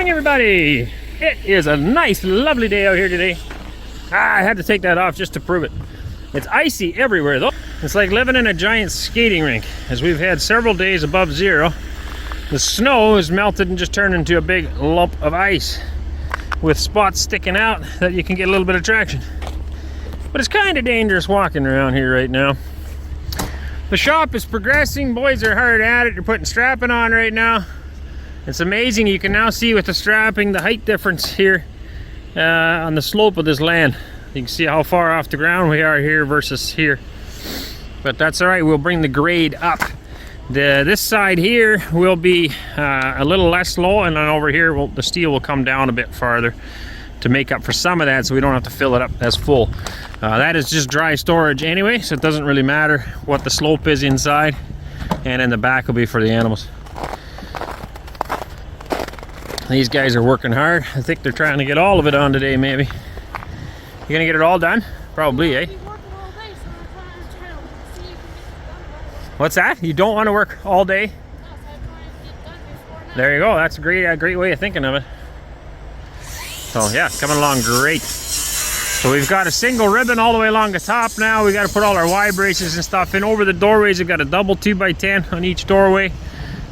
morning, everybody. It is a nice, lovely day out here today. I had to take that off just to prove it. It's icy everywhere, though. It's like living in a giant skating rink, as we've had several days above zero. The snow is melted and just turned into a big lump of ice with spots sticking out that you can get a little bit of traction. But it's kind of dangerous walking around here right now. The shop is progressing. Boys are hard at it. They're putting strapping on right now. It's amazing. You can now see with the strapping the height difference here on the slope of this land. You can see how far off the ground we are here versus here. But that's all right. We'll bring the grade up. This side here will be a little less low, and then over here the steel will come down a bit farther to make up for some of that, so we don't have to fill it up as full. That is just dry storage anyway, so it doesn't really matter what the slope is inside, and in the back will be for the animals. These guys are working hard. I think they're trying to get all of it on today, maybe. You gonna get it all done? Probably, eh? What's that? You don't want to work all day? There you go. That's a great way of thinking of it. So yeah, coming along great. So we've got a single ribbon all the way along the top now. We got to put all our Y braces and stuff in. Over the doorways, we've got a double 2x10 on each doorway.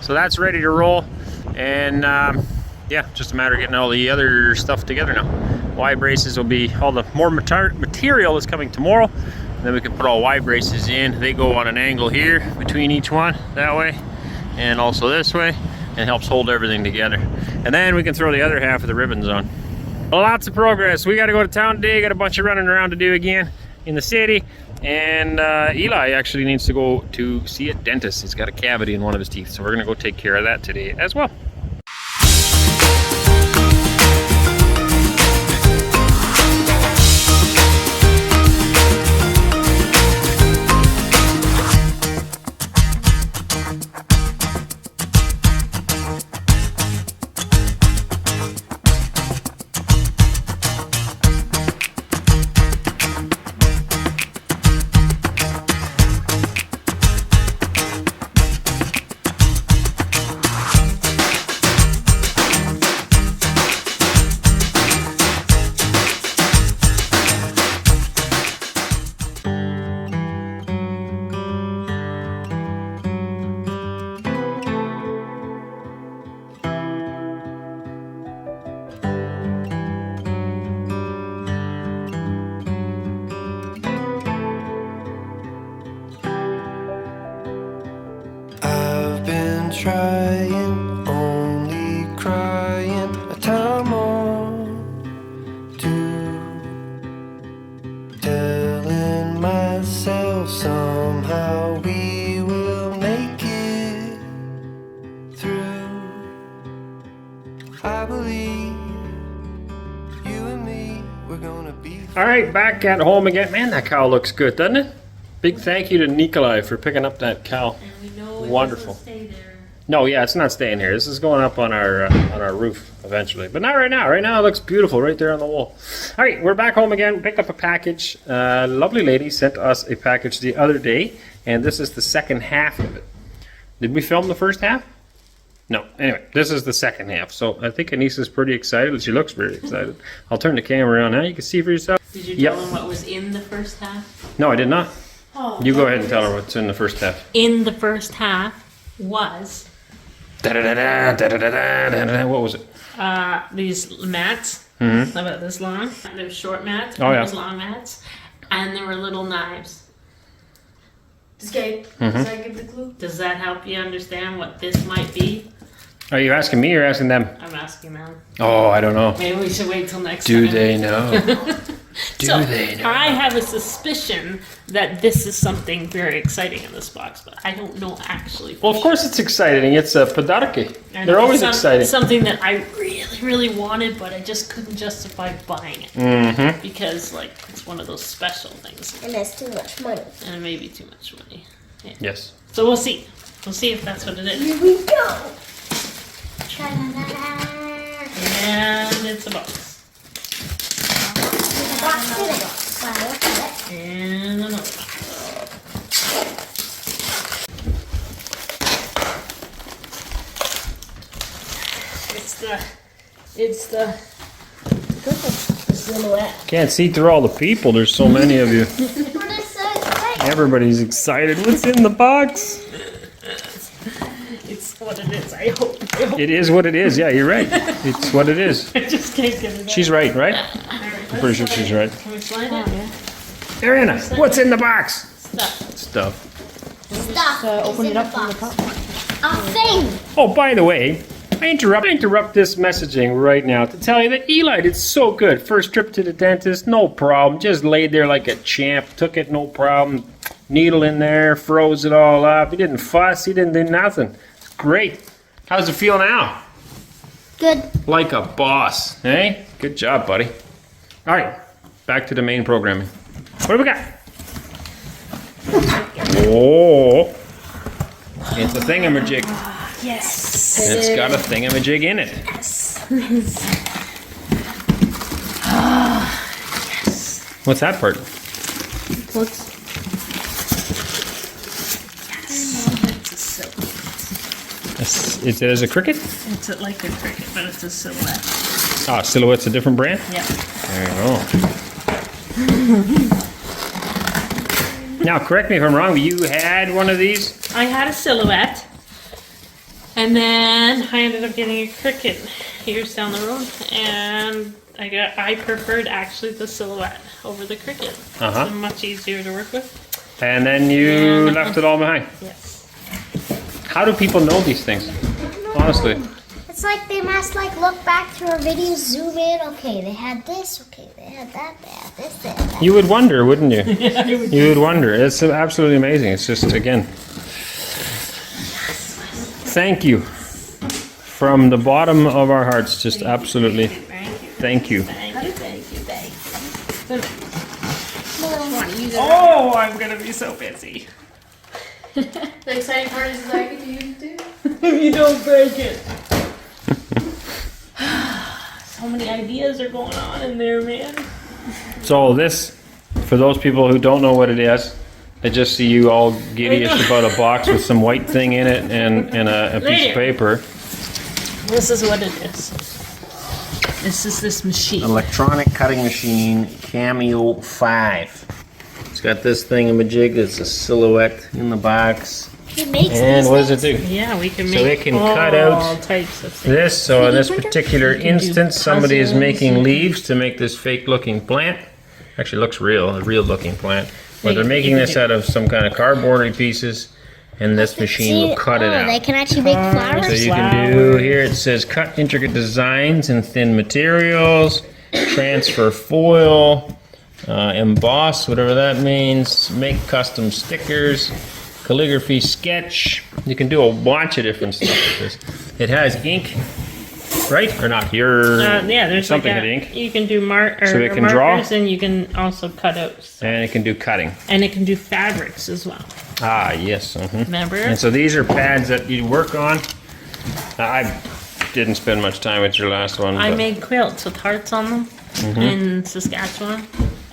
So that's ready to roll. And yeah, just a matter of getting all the other stuff together now. Y braces will be, all the more material is coming tomorrow. And then we can put all Y braces in. They go on an angle here between each one, that way, and also this way, and helps hold everything together. And then we can throw the other half of the ribbons on. Well, lots of progress. We got to go to town today. Got a bunch of running around to do again in the city. And Eli actually needs to go to see a dentist. He's got a cavity in one of his teeth, so we're gonna go take care of that today as well. Trying, only crying, a time or two, telling myself somehow we will make it through. I believe you and me, we're gonna be. All right, back at home again. Man, that cow looks good, doesn't it? Big thank you to Nikolai for picking up that cow. And we know it wonderful. doesn't stay there. No, yeah, it's not staying here. This is going up on our roof eventually, but not right now. Right now it looks beautiful right there on the wall. All right, we're back home again. Picked up a package. Lovely lady sent us a package the other day, and this is the second half of it. Did we film the first half? No. Anyway, this is the second half. So I think Anneesa's pretty excited. She looks very excited. I'll turn the camera on now. You can see for yourself. Did you tell them what was in the first half? No, I did not. Oh, You go ahead and tell her what's in the first half. In the first half was What was it? these mats, Mm-hmm. about this long. There were short mats, Oh, and yeah. there was long mats, and there were little knives. Escape. Mm-hmm. Does that give the clue? Does that help you understand what this might be? Are you asking me or asking them? I'm asking them. Oh, I don't know. Maybe we should wait till next Do time. they know? Do So, they know? I have a suspicion that this is something very exciting in this box, but I don't know actually. Well, of course it's exciting. It's a podarki. And They're always it's exciting. Something that I really, really wanted, but I just couldn't justify buying it Mm-hmm. because, like, it's one of those special things, And that's too much money. and it may be too much money. Yeah. Yes. So we'll see. We'll see if that's what it is. Here we go. Tra-la-la-la. And it's a box. There's a box in it. Wow, look at it. And another box. It's the It's the silhouette. Can't see through all the people. There's so many of you. What is so exciting? Everybody's excited. What's in the box? It's what it is. I hope. It is what it is. Yeah, you're right. It's what it is. I just can't get it out. She's right, right? I'm pretty sure she's right. Can we slide it? Ariana, what's in the box? Stuff. Stuff. Stuff. Open is it in up the from the box. top. A thing. Oh, by the way, I interrupt this messaging right now to tell you that Eli did so good. First trip to the dentist, no problem. Just laid there like a champ. Took it, no problem. Needle in there, froze it all up. He didn't fuss. He didn't do nothing. It's great. How's it feel now? Good. Like a boss, eh? Good job, buddy. All right, back to the main programming. What do we got? Oh, it's a thingamajig. Yes. And it's got a thingamajig in it. Yes. What's that part? Looks. Yes. It's a silhouette. Is it as a cricket? It's like a cricket, but it's a silhouette. Ah, Silhouette's a different brand? Yep. There you go. Now, correct me if I'm wrong, but you had one of these? I had a silhouette, and then I ended up getting a cricket years down the road, and I preferred actually the silhouette over the cricket. Uh-huh. It's much easier to work with. And then you Yeah. left it all behind. Yes. How do people know these things? Honestly. It's like they must look back through our videos, zoom in. Okay, they had this. Okay, they had that. They had this. They had that. You would wonder, wouldn't you? Yeah, I would. You would wonder. It's absolutely amazing. It's just, again, thank you. From the bottom of our hearts, just absolutely Thank you. thank you. Thank you. Thank you. Thank you. No. Oh, I'm gonna be so busy. The exciting part is I get to use it too. If you don't break it. So many ideas are going on in there, man. So this, for those people who don't know what it is, I just see you all giddy-ish about a box with some white thing in it and a piece of paper. This is what it is. This is this machine. Electronic cutting machine, Cameo 5. It's got this thingamajig, it's a silhouette in the box. He makes And these what does it things. do? Yeah, we can So make it can all cut out types of things. This, so in this particular You can do instance, somebody is puzzles, making you leaves to make this fake looking plant. Actually looks real, a real looking plant. But You they're can- making you can this do- out of some kind of cardboardy pieces, and this machine will cut it Oh, they out. can actually make flowers. So you can do, here it says cut intricate designs in thin materials, transfer foil, emboss, whatever that means, make custom stickers, calligraphy sketch. You can do a bunch of different stuff with this. It has ink, right? Or not? Yeah, there's something like with ink. You can do So it can draw? markers, and you can also cut out. stuff. And it can do cutting. And it can do fabrics as well. Ah, yes. Mhm. Remember? And so these are pads that you work on. I didn't spend much time with your last one. I but- made quilts with hearts on them in Saskatchewan.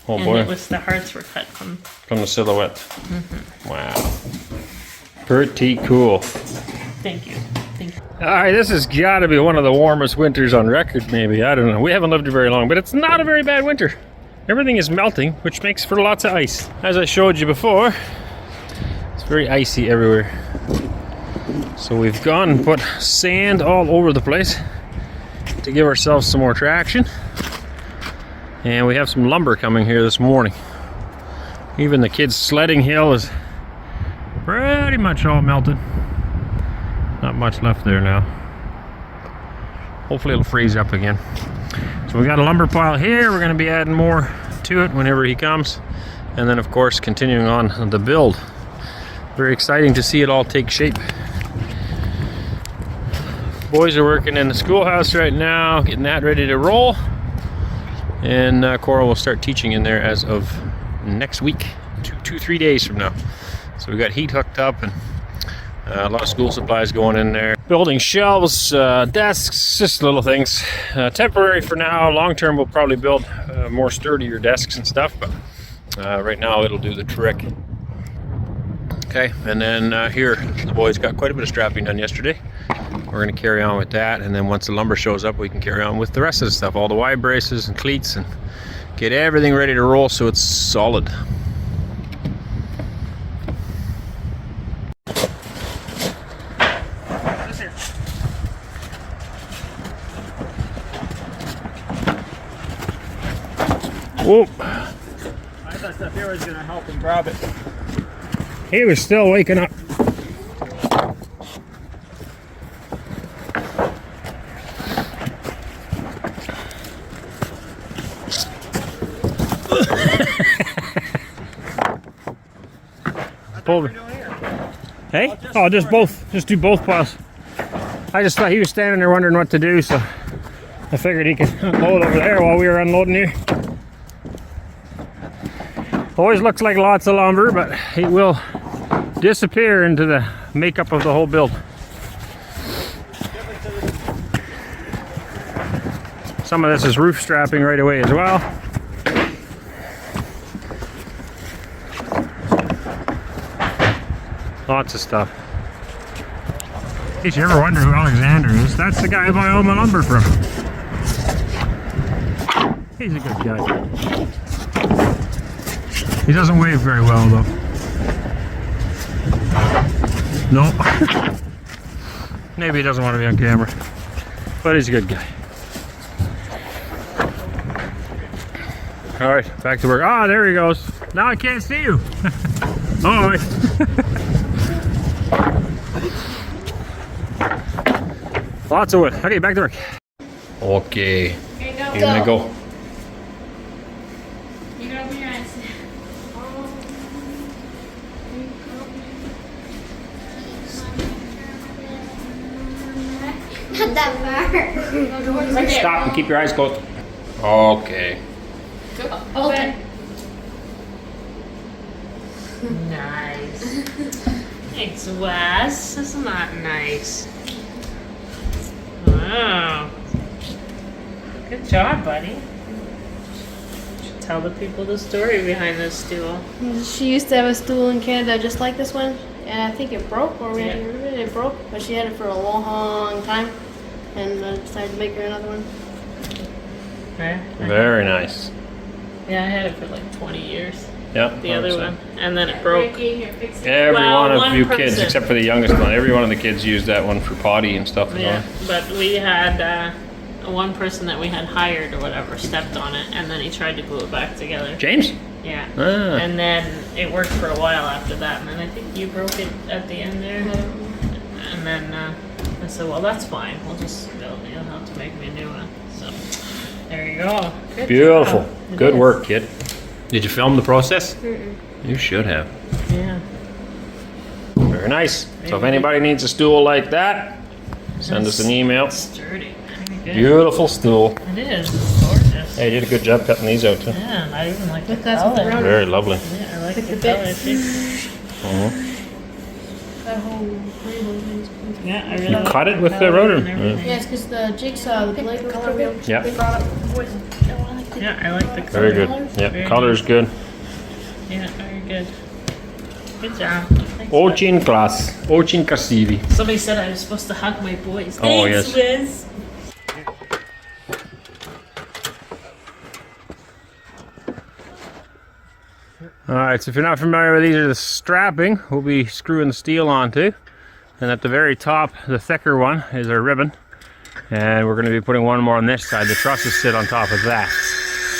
oh and boy, it was the hearts were cut from. from the silhouette. Wow. Pretty cool. Thank you. Thank you. All right, this has got to be one of the warmest winters on record, maybe. I don't know. We haven't lived it very long, but it's not a very bad winter. Everything is melting, which makes for lots of ice. As I showed you before, it's very icy everywhere. So we've gone and put sand all over the place to give ourselves some more traction. And we have some lumber coming here this morning. Even the kids' sledding hill is pretty much all melted. Not much left there now. Hopefully it'll freeze up again. So we got a lumber pile here. We're going to be adding more to it whenever he comes. And then of course continuing on the build. Very exciting to see it all take shape. Boys are working in the schoolhouse right now, getting that ready to roll. And Cora will start teaching in there as of next week, 3 days from now. So we got heat hooked up and a lot of school supplies going in there. Building shelves, desks, just little things. Temporary for now. Long term we'll probably build more sturdier desks and stuff, but right now it'll do the trick. Okay, and then here the boys got quite a bit of strapping done yesterday. we're going to carry on with that, and then once the lumber shows up, we can carry on with the rest of the stuff, all the Y braces and cleats, and get everything ready to roll so it's solid. Whoop. I thought stuff here was going to help him grab it. He was still waking up. Pull. Hey? Oh, just both. Just do both piles. I just thought he was standing there wondering what to do, so I figured he could hold over there while we were unloading here. Always looks like lots of lumber, but it will disappear into the makeup of the whole build. Some of this is roof strapping right away as well. Lots of stuff. In case you ever wonder who Alexander is, that's the guy I buy all my lumber from. He's a good guy. He doesn't wave very well though. No. Maybe he doesn't want to be on camera. But he's a good guy. Alright, back to work. Ah, there he goes. Now I can't see you. Oh, wait. Lots of wood. Okay, back to work. Okay. Here you go. Here we go. You gotta open your eyes. Not that far. Right there. Stop and keep your eyes closed. Okay. Go. Open. Nice. Thanks, Wes. Isn't that nice? Wow. Good job, buddy. Should tell the people the story behind this stool. She used to have a stool in Canada just like this one, and I think it broke, or we had to get rid of it. It broke, but she had it for a long time, and I decided to make her another one. Right? Very nice. Yeah, I had it for like 20 years. Yep. The other one. And then it broke. Here, fix it. Every Well, one of one you kids, person. except for the youngest one, every one of the kids used that one for potty and stuff. Yeah, but we had one person that we had hired or whatever stepped on it, and then he tried to glue it back together. James? Yeah. Ah. And then it worked for a while after that, and then I think you broke it at the end there. And then I said, well, that's fine. You'll have to make me a new one. So there you go. Good Beautiful. job. It Good is. work, kid. Did you film the process? You should have. Yeah. Very nice. So if anybody needs a stool like that, send us an email. It's sturdy. Very good. Beautiful stool. It is. It's gorgeous. Hey, you did a good job cutting these out too. Yeah, and I even like the That's what the color. round- Very lovely. Yeah, I like the the color bits. too. That whole rainbow thing's cool. Yeah, I really You like cut it with the color rotor. and everything. Yeah, it's because the jigsaw, the blade goes through it. Yeah. They brought up the boys. Yeah, I like the color. Very good. Yeah, Very color's good. Yeah, very good. Good job. Thanks, bud. Очень класс. Очень красивый. Somebody said I was supposed to hug my boys. Oh, Thanks, yes. Wiz. Alright, so if you're not familiar with these, are the strapping we'll be screwing the steel onto. And at the very top, the thicker one, is our ribbon. And we're going to be putting one more on this side. The trusses sit on top of that.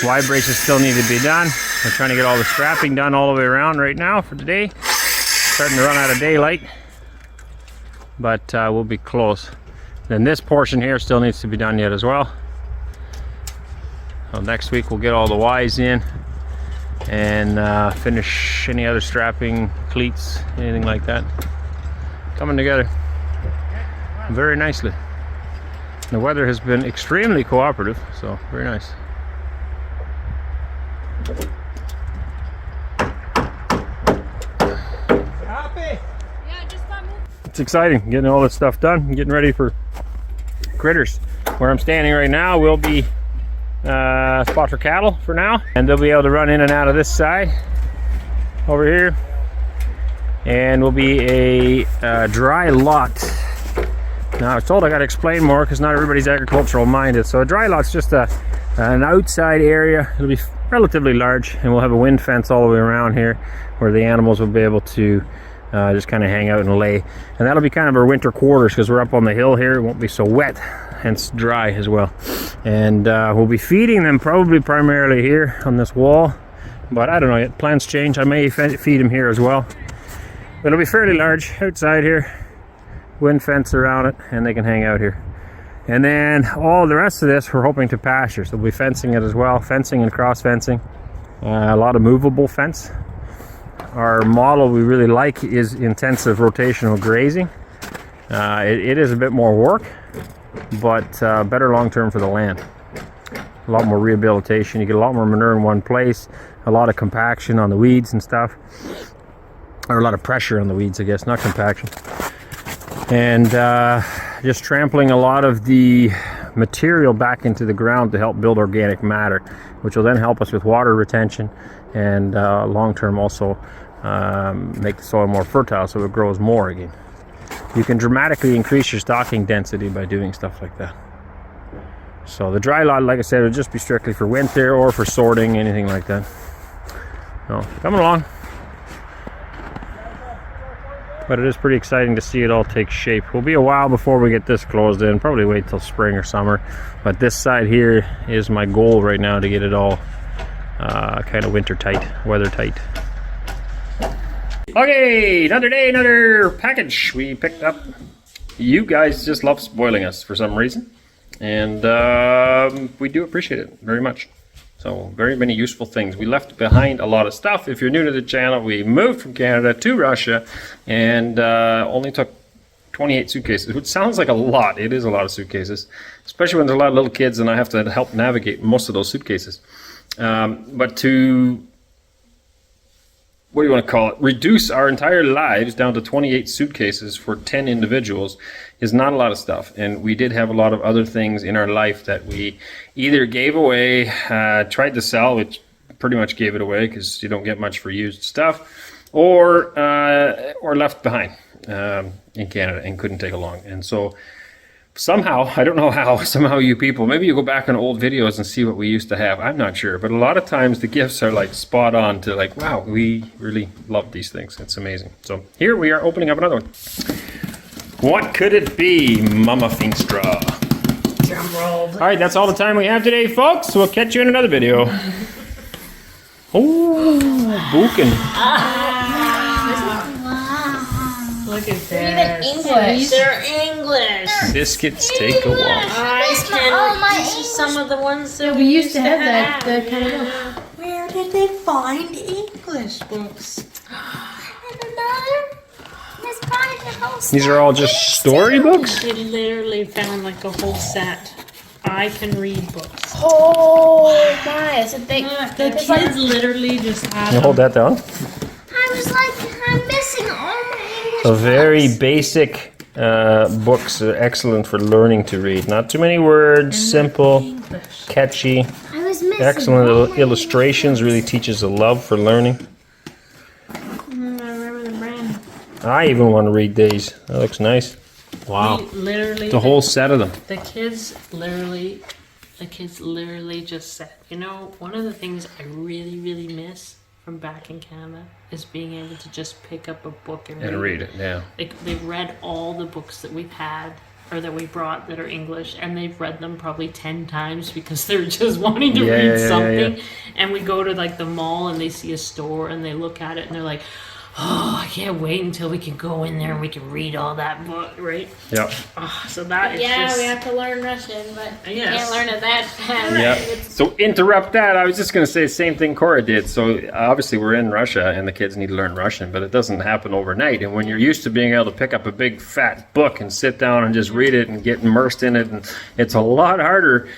Y braces still need to be done. We're trying to get all the strapping done all the way around right now for today. Starting to run out of daylight. But we'll be close. Then this portion here still needs to be done yet as well. So next week we'll get all the Ys in and finish any other strapping, cleats, anything like that. Coming together very nicely. The weather has been extremely cooperative, so very nice. It's exciting getting all this stuff done, getting ready for critters. Where I'm standing right now will be a spot for cattle for now, and they'll be able to run in and out of this side over here, and will be a dry lot Now I was told I got to explain more because not everybody's agricultural minded. So a dry lot's just an outside area. It'll be relatively large, and we'll have a wind fence all the way around here where the animals will be able to just kind of hang out and lay. And that'll be kind of our winter quarters because we're up on the hill here. It won't be so wet, hence dry as well. And we'll be feeding them probably primarily here on this wall, but I don't know yet. Plans change. I may feed them here as well. But it'll be fairly large outside here, wind fence around it, and they can hang out here. And then all the rest of this we're hoping to pasture, so we'll be fencing it as well, fencing and cross fencing, a lot of movable fence. Our model we really like is intensive rotational grazing. It is a bit more work, but better long term for the land. A lot more rehabilitation, you get a lot more manure in one place, a lot of compaction on the weeds and stuff, or a lot of pressure on the weeds, I guess, not compaction. And just trampling a lot of the material back into the ground to help build organic matter, which will then help us with water retention and long term also make the soil more fertile so it grows more again. You can dramatically increase your stocking density by doing stuff like that. So the dry lot, like I said, would just be strictly for winter or for sorting, anything like that. So coming along. But it is pretty exciting to see it all take shape. Will be a while before we get this closed in, probably wait till spring or summer. But this side here is my goal right now, to get it all kind of winter tight, weather tight. Okay, another day, another package we picked up. You guys just love spoiling us for some reason, and we do appreciate it very much. So very many useful things. We left behind a lot of stuff. If you're new to the channel, we moved from Canada to Russia and only took 28 suitcases, which sounds like a lot. It is a lot of suitcases, especially when there's a lot of little kids and I have to help navigate most of those suitcases. But to, what do you want to call it, reduce our entire lives down to 28 suitcases for 10 individuals is not a lot of stuff. And we did have a lot of other things in our life that we either gave away, tried to sell, which pretty much gave it away because you don't get much for used stuff, or left behind in Canada and couldn't take along. And so somehow, I don't know how, somehow you people, maybe you go back on old videos and see what we used to have. I'm not sure, but a lot of times the gifts are like spot on to like, wow, we really love these things. It's amazing. So here we are opening up another one. What could it be, Mama Fingstra? Drum roll. All right, that's all the time we have today, folks. We'll catch you in another video. Oh, Buchan. Look at They're this. even English. They're English. Biscuits take a walk. I can. Oh, my These are some of the ones that We used to have that kind of book. Where did they find English books? These are all just storybooks? They literally found like a whole set. I can read books. Oh my, it's a big. The kids literally just have Can you hold that down? I was like, I'm missing all my English So very books. basic books, are excellent for learning to read. Not too many words, simple, English. catchy, I was missing excellent all my illustrations. Really teaches a love for learning. I remember the brand. I even want to read these. That looks nice. Wow, We literally. the whole set of them. The kids literally just said, you know, one of the things I really, really miss from back in Canada is being able to just pick up a book and read it. Yeah. They've read all the books that we've had or that we brought that are English, and they've read them probably 10 times because they're just wanting to read something. And we go to like the mall and they see a store and they look at it and they're like, oh, I can't wait until we can go in there and we can read all that book, right? Yep. Oh, so that is Yeah, just... we have to learn Russian, but you Yes. can't learn it that fast. Yep. So interrupt that. I was just going to say the same thing Cora did. So obviously we're in Russia and the kids need to learn Russian, but it doesn't happen overnight. And when you're used to being able to pick up a big fat book and sit down and just read it and get immersed in it, and it's a lot harder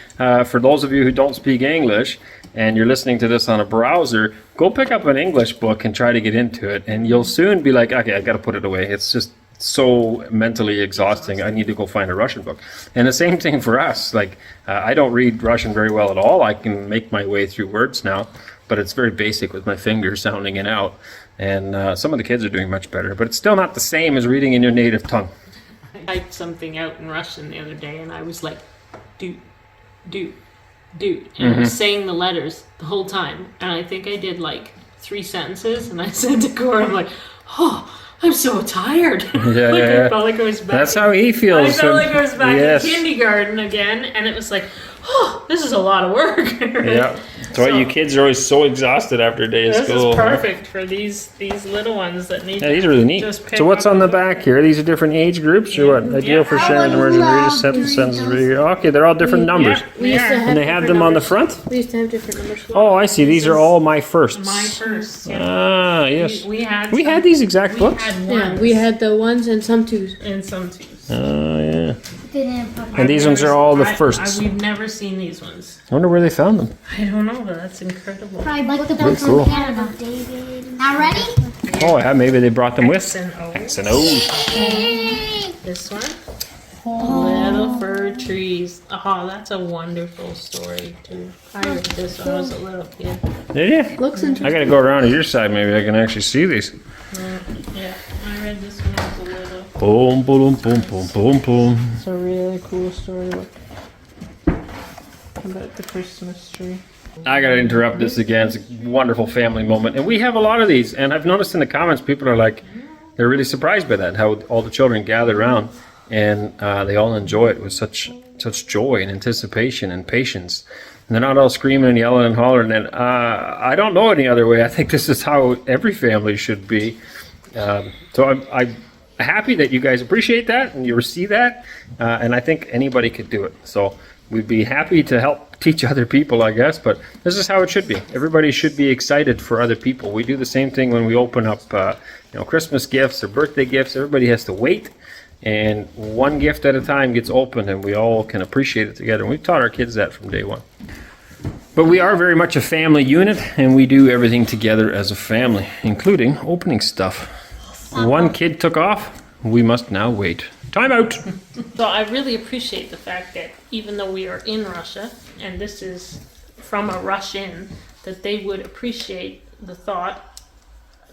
for those of you who don't speak English and you're listening to this on a browser. Go pick up an English book and try to get into it, and you'll soon be like, okay, I got to put it away. It's just so mentally exhausting. I need to go find a Russian book. And the same thing for us. Like, I don't read Russian very well at all. I can make my way through words now, but it's very basic with my fingers sounding it out. And some of the kids are doing much better, but it's still not the same as reading in your native tongue. I typed something out in Russian the other day, and I was like, doot, and I was saying the letters the whole time, and I think I did like 3 sentences, and I said to Cora, I'm like, oh, I'm so tired. Yeah, I felt like I was back. That's how he feels. I felt like I was back Yes. in kindergarten again, and it was like, oh, this is a lot of work. Right? Yeah. That's why you kids are always so exhausted after a day of This school. is perfect for these little ones that need. Yeah, these are really neat. Just pick So what's up on a the book. back here? These are different age groups or what? Ideal for Yeah. sharing I emergency love readers, sentence, sentences, Doritos. reader. Okay, they're all different numbers. We used to have And they have different them on the numbers. front? We used to have different numbers. Oh, I see. These are all my firsts. My first. Yeah. Ah, yes. We had. We some- had these exact We books? had Yeah, ones we had the ones and some twos. and some twos. Oh, yeah. Didn't put And these ones are all the firsts. We've never seen these ones. I wonder where they found them. I don't know, but that's incredible. I like the Very books cool. from Canada. Now ready? Oh, yeah, maybe they brought them with. X and O. X and O. This one. Little fir trees. Oh, that's a wonderful story too. I read this when I was a little kid. Did you? Looks interesting. I gotta go around to your side. Maybe I can actually see these. Yeah, I read this when I was a little. Boom, boom, boom, boom, boom, boom. It's a really cool story. Look. About the Christmas tree. I gotta interrupt this again. It's a wonderful family moment, and we have a lot of these. And I've noticed in the comments, people are like, they're really surprised by that. How all the children gather around, and they all enjoy it with such joy and anticipation and patience. And they're not all screaming and yelling and hollering. And I don't know any other way. I think this is how every family should be. So I'm happy that you guys appreciate that and you receive that. And I think anybody could do it. So we'd be happy to help teach other people, I guess. But this is how it should be. Everybody should be excited for other people. We do the same thing when we open up, Christmas gifts or birthday gifts. Everybody has to wait. And one gift at a time gets opened, and we all can appreciate it together. And we've taught our kids that from day one. But we are very much a family unit, and we do everything together as a family, including opening stuff. One kid took off. We must now wait. Time out. So I really appreciate the fact that even though we are in Russia, and this is from a Russian, that they would appreciate the thought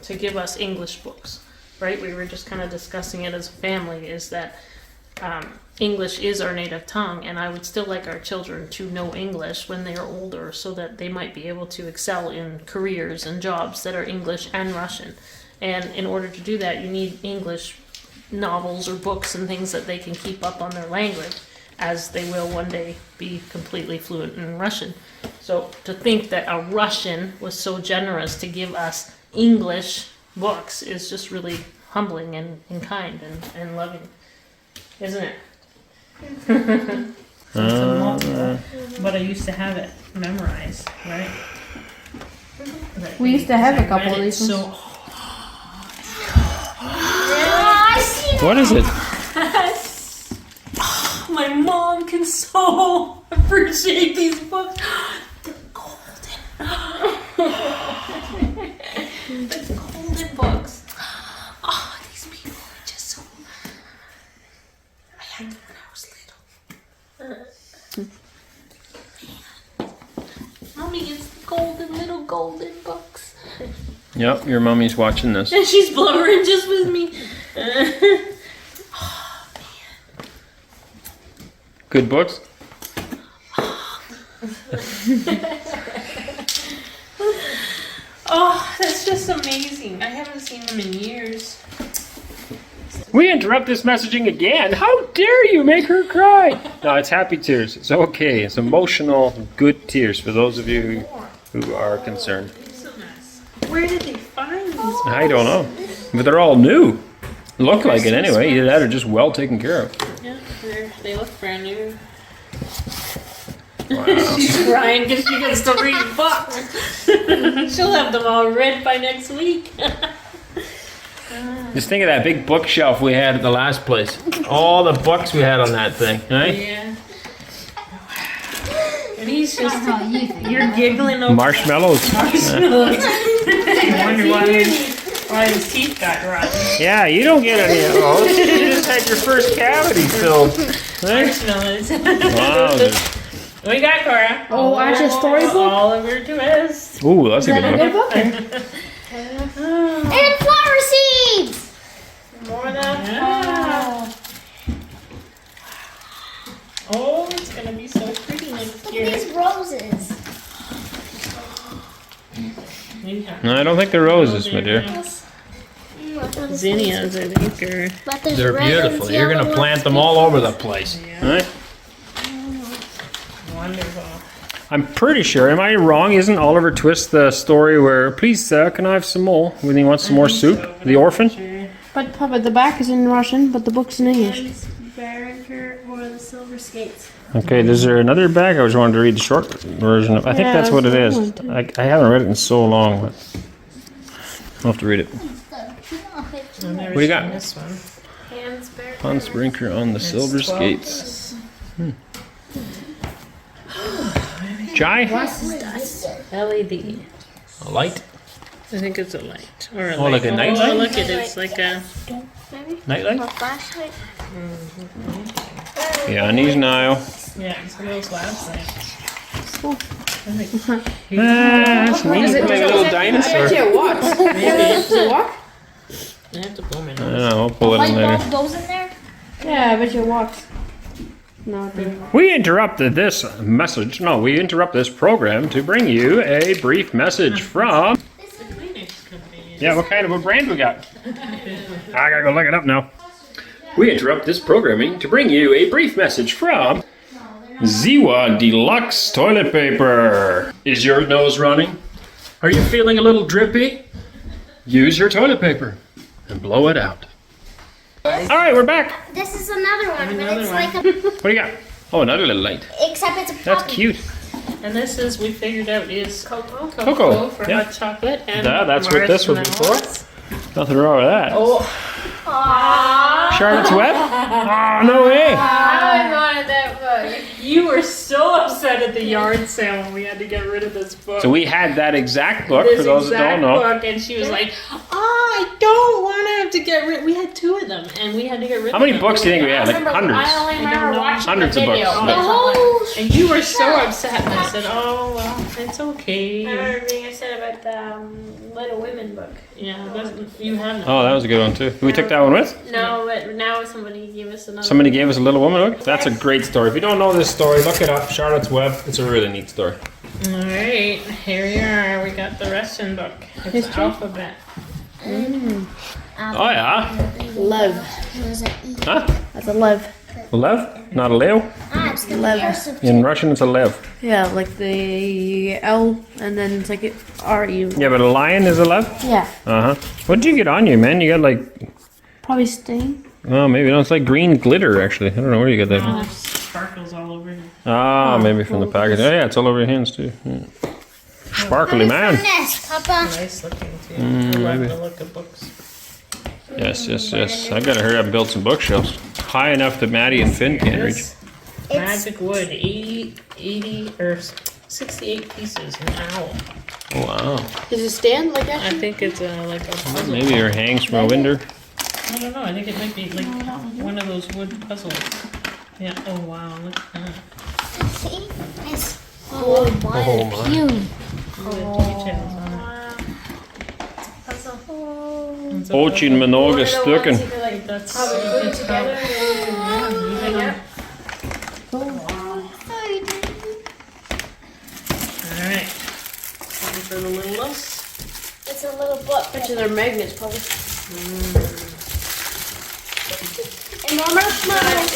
to give us English books, right? We were just kind of discussing it as a family, is that English is our native tongue, and I would still like our children to know English when they are older so that they might be able to excel in careers and jobs that are English and Russian. And in order to do that, you need English novels or books and things that they can keep up on their language, as they will one day be completely fluent in Russian. So to think that a Russian was so generous to give us English books is just really humbling and kind and loving, isn't it? But I used to have it memorized, right? We used to have a couple of these So ones. I see. What is it? my mom can so appreciate these books. They're golden. The golden books. Oh, these people are just so. I had them when I was little. Mommy, it's the little golden books. Yep, your mommy's watching this. And she's blubbering just with me. Good books? Oh, that's just amazing. I haven't seen them in years. We interrupt this messaging again. How dare you make her cry? No, it's happy tears. It's okay. It's emotional, good tears for those of you who are concerned. Where did they find these? I don't know. But they're all new. Look like it anyway. Either that or just well taken care of. Yeah, they look brand new. Wow. She's crying because she gets to read books. She'll have them all read by next week. Just think of that big bookshelf we had at the last place. All the books we had on that thing, right? Yeah. And he's just, you're giggling over Marshmallows. marshmallows. I wonder why his teeth got rotten. Yeah, you don't get any of those. You just had your first cavity filled. Right? Marshmallows. Wow. What you got, Cora? Oh, Ash's storybook? Oliver Twist. Ooh, that's a Is that a good good one. book? And flower seeds. More than Yeah. gonna be so pretty next Look year. at these roses. Yeah. No, I don't think they're roses, my dear. Zinnias, I think, or But there's They're red beautiful. ones, You're yellow gonna plant ones, them pink all over ones. the place. Yeah. All right? wonderful. I'm pretty sure. Am I wrong? Isn't Oliver Twist the story where, please, sir, can I have some more? When he wants some more soup? So, The orphan? sure. But Papa, the back is in Russian, but the book's in English. Sbербанка or the silver skates. Okay, is there another bag? I was wanting to read the short version of. I think Yeah, that's what it that's is. the one, I haven't read it in so long, but I'll have to read it. I've never What do you got? seen this one. Hands Sbербанка. Hans Brinker on the silver 12. skates. Chai? LED. A light? I think it's a light. Or a Oh, light. like a night light? Oh, look at it. It's like a... Night light? A flashlight. Yeah, Anneesa Nile. Yeah, it's one of those labs things. That's neat. Is it- Like a little dinosaur. It walks. Does it walk? I have to blow my I nose. don't know, we'll pull it in Light later. bulb goes in there. Yeah, I bet you it walks. No, it didn't. We interrupted this message. No, we interrupt this program to bring you a brief message from. The Kleenex company. Yeah, what kind of a brand we got? I gotta go look it up now. We interrupt this programming to bring you a brief message from Ziwa Deluxe Toilet Paper. Is your nose running? Are you feeling a little drippy? Use your toilet paper and blow it out. All right, we're back. This is another one, Another but it's one. like a. What do you got? Oh, another little light. Except it's a puppy. That's cute. And this is, we figured out, is cocoa. Cocoa, For yeah. hot chocolate. And That's what this would be for. marshmallows. Nothing wrong with that. Oh, Charlotte's Web? Oh, no way. I wanted that book. you were so upset at the yard sale when we had to get rid of this book. So we had that exact book, this for those that exact don't know. book, and she was like, "Oh, I don't want to have to get rid." We had two of them, and we had to get rid. How of many them. books do you think we had? Like hundreds. I only remember don't know. watching Hundreds the of books. video. Yeah. The whole. And you were so upset, and I said, "Oh well, it's okay." I remember being upset about the Little Women book. Yeah, that's, you have. Oh, that was a good one too. We took that one with? No, but now somebody gave us another. Somebody gave us a Little Woman book? That's a great story. If you don't know this story, look it up. Charlotte's Web. It's a really neat story. All right, here we are. We got the Russian book. It's alphabet. Oh, yeah. Love. Huh? That's a love. Lev? Not a Leo? I'm still Love. here. In Russian, it's a Lev. Yeah, like the L, and then it's like R-U. Yeah, but a lion is a Lev? Yeah. Uh-huh. What did you get on you, man? You got like, Probably stain. oh, maybe. No, it's like green glitter, actually. I don't know where you got that from. There's sparkles all over it. Ah, maybe from the package. Oh, yeah, it's all over your hands, too. Yeah. Sparkly man. Nest, Papa. Nice looking too. I love maybe. the look of books. Yes, yes, yes. I gotta hurry up and build some bookshelves. High enough that Maddie and Finn can't reach. This magic wood, 80 or 68 pieces. Wow. Oh, wow. Does it stand like I that? think it's like a puzzle. Maybe it hangs from a window. I don't know. I think it might be like one of those wood puzzles. Yeah. Oh wow. Look at that. See? Nice. Oh, what Oh, a my. pew. Look at the details on it. It's a Очень puzzle. много стыков. That's Probably it's together. Alright. Ready for the littlest? It's a little book. Bet you they're magnets, probably. And more marshmallows.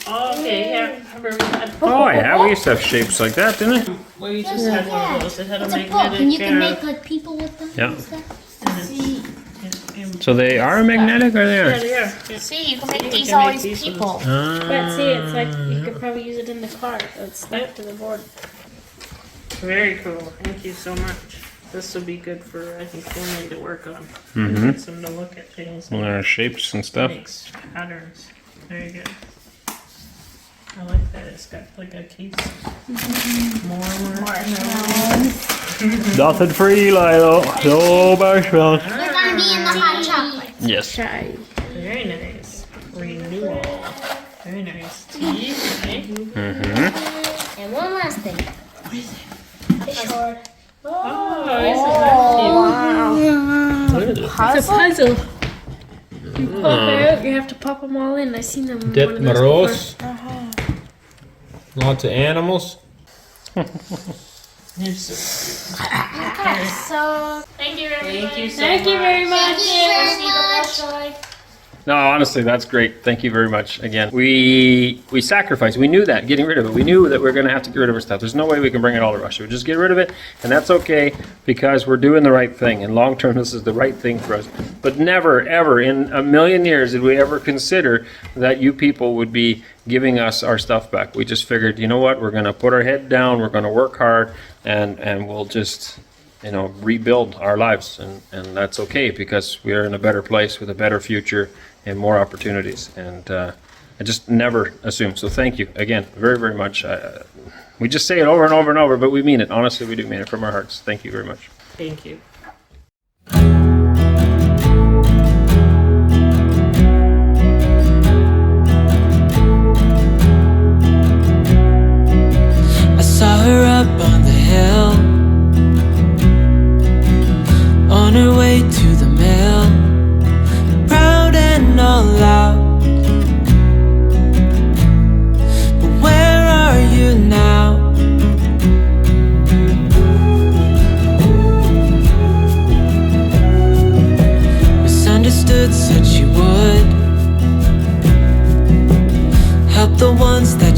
Oh, okay, yeah. Remember we had Oh, yeah, we used to have shapes like that, didn't we? where you just had one of those. It had a It's a magnetic. book, and you can make like people with them. Yeah. And stuff. So they are magnetic, or they Yeah, are? they are. Yeah. See, you can make You these can all make these these people. But see, it's like you could probably use it in the car. It's stuck to the board. Very cool. Thank you so much. This will be good for, I think, family to work on. Mm-hmm. Get some to look at things. Well, there are shapes and stuff. Makes patterns. Very good. I like that. It's got like a case. More marshmallows. Nothing for Eli, though. No marshmallows. They're gonna be in the hot chocolate. Yes. Try. Very nice. Renewal. Very nice. Tea. Okay. Mm-hmm. And one last thing. Fish board. Oh, isn't that cute? What is it? It's a puzzle. You pop out, you have to pop them all in. I seen them. in Dip one of those before. Moros. Lots of animals. You're so Okay, so Thank you, everybody. Thank you so Thank you very much. thank you very much. No, honestly, that's great. Thank you very much. Again, we sacrificed. We knew that, getting rid of it. We knew that we were going to have to get rid of our stuff. There's no way we can bring it all to Russia. We just get rid of it, and that's okay because we're doing the right thing. And long term, this is the right thing for us. But never, ever in a million years did we ever consider that you people would be giving us our stuff back. We just figured, you know what? We're going to put our head down. We're going to work hard, and we'll just, rebuild our lives. And that's okay because we're in a better place with a better future and more opportunities. And I just never assumed. So thank you again very, very much. We just say it over and over and over, but we mean it. Honestly, we do mean it from our hearts. Thank you very much. Thank you. I saw her up on the hill, on her way to the mill, proud and all out. But where are you now? Misunderstood, said she would help the ones that